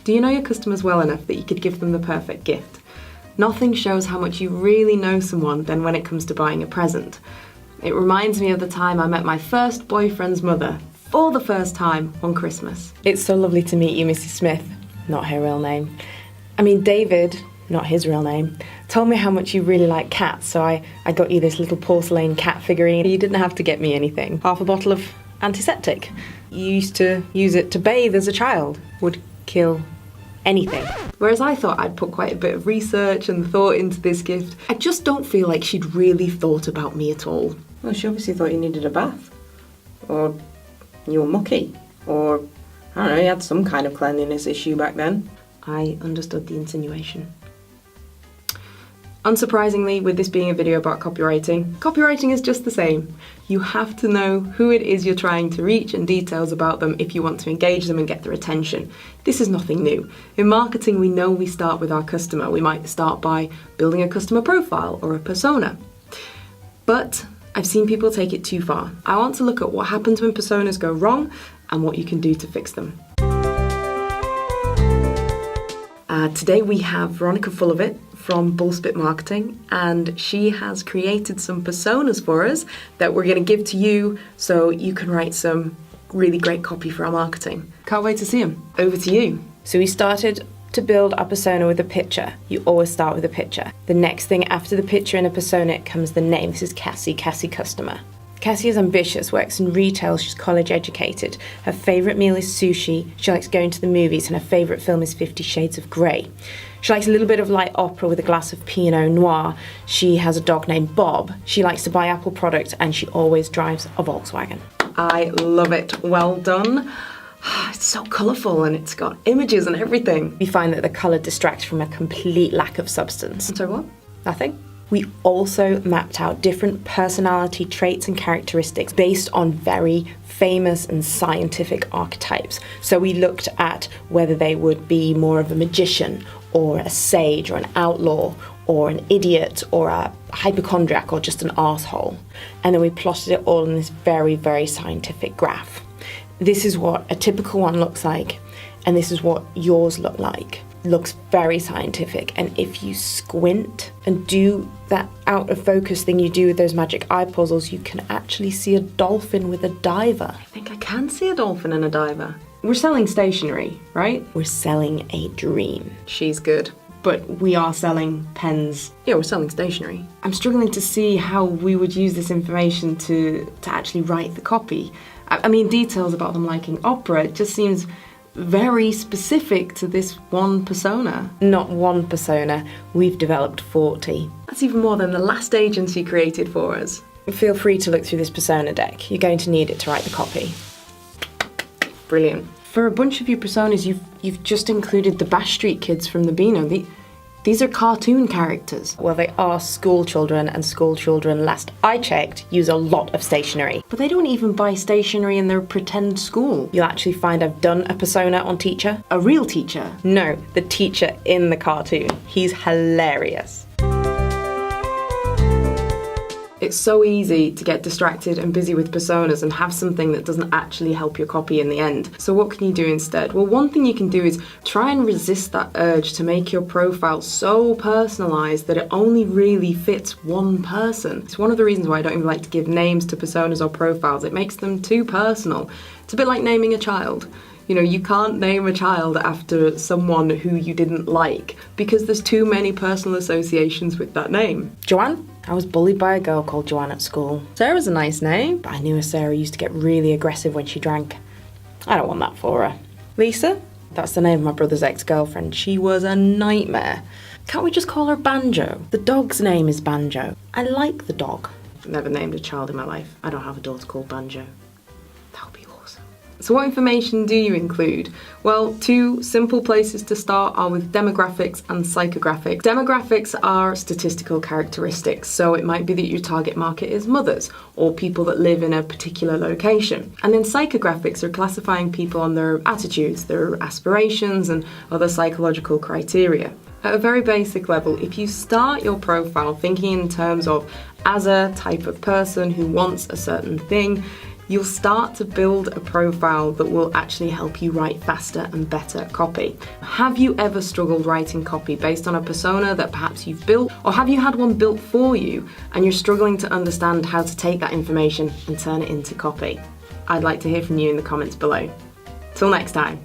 Do you know your customers well enough that you could give them the perfect gift? Nothing shows how much you really know someone than when it comes to buying a present. It reminds me of the time I met my first boyfriend's mother for the first time on Christmas. It's so lovely to meet you, Mrs. Smith. Not her real name. I mean, David, not his real name, told me how much you really like cats, so I got you this little porcelain cat figurine. You didn't have to get me anything. Half a bottle of antiseptic. You used to use it to bathe as a child. Would kill anything. Whereas I thought I'd put quite a bit of research and thought into this gift. I just don't feel like she'd really thought about me at all. Well, she obviously thought you needed a bath. Or you were mucky. Or, I don't know, you had some kind of cleanliness issue back then. I understood the insinuation. Unsurprisingly, with this being a video about copywriting is just the same. You have to know who it is you're trying to reach and details about them if you want to engage them and get their attention. This is nothing new. In marketing, we know we start with our customer. We might start by building a customer profile or a persona. But I've seen people take it too far. I want to look at what happens when personas go wrong and what you can do to fix them. Today we have Veronica Fullofit from Bullspit Marketing, and she has created some personas for us that we're going to give to you so you can write some really great copy for our marketing. Can't wait to see them. Over to you. So we started to build our persona with a picture. You always start with a picture. The next thing after the picture in a persona comes the name. This is Cassie customer. Cassie is ambitious, works in retail, she's college educated. Her favourite meal is sushi, she likes going to the movies, and her favourite film is 50 Shades of Grey. She likes a little bit of light opera with a glass of Pinot Noir. She has a dog named Bob. She likes to buy Apple products, and she always drives a Volkswagen. I love it. Well done. It's so colourful and it's got images and everything. We find that the colour distracts from a complete lack of substance. So what? Nothing? We also mapped out different personality traits and characteristics based on very famous and scientific archetypes. So we looked at whether they would be more of a magician or a sage or an outlaw or an idiot or a hypochondriac or just an arsehole. And then we plotted it all in this very, very scientific graph. This is what a typical one looks like, and this is what yours look like. Looks very scientific, and if you squint and do that out of focus thing you do with those magic eye puzzles, you can actually see a dolphin with a diver. I think I can see a dolphin and a diver. We're selling stationery, right? We're selling a dream. She's good. But we are selling pens. Yeah, we're selling stationery. I'm struggling to see how we would use this information to actually write the copy. I mean, details about them liking opera, it just seems very specific to this one persona. Not one persona, we've developed 40. That's even more than the last agency created for us. Feel free to look through this persona deck. You're going to need it to write the copy. Brilliant. For a bunch of your personas, you've just included the Bash Street kids from the Beano. These are cartoon characters. Well, they are school children, and school children, last I checked, use a lot of stationery. But they don't even buy stationery in their pretend school. You'll actually find I've done a persona on teacher. A real teacher? No, the teacher in the cartoon. He's hilarious. It's so easy to get distracted and busy with personas and have something that doesn't actually help your copy in the end. So what can you do instead? Well, one thing you can do is try and resist that urge to make your profile so personalized that it only really fits one person. It's one of the reasons why I don't even like to give names to personas or profiles. It makes them too personal. It's a bit like naming a child. You know, you can't name a child after someone who you didn't like because there's too many personal associations with that name. Joanne? I was bullied by a girl called Joanne at school. Sarah's a nice name, but I knew a Sarah used to get really aggressive when she drank. I don't want that for her. Lisa? That's the name of my brother's ex-girlfriend. She was a nightmare. Can't we just call her Banjo? The dog's name is Banjo. I like the dog. I've never named a child in my life. I don't have a daughter called Banjo. That would be awesome. So what information do you include? Well, two simple places to start are with demographics and psychographics. Demographics are statistical characteristics, so it might be that your target market is mothers or people that live in a particular location. And then psychographics are classifying people on their attitudes, their aspirations, and other psychological criteria. At a very basic level, if you start your profile thinking in terms of as a type of person who wants a certain thing, you'll start to build a profile that will actually help you write faster and better copy. Have you ever struggled writing copy based on a persona that perhaps you've built, or have you had one built for you and you're struggling to understand how to take that information and turn it into copy? I'd like to hear from you in the comments below. Till next time.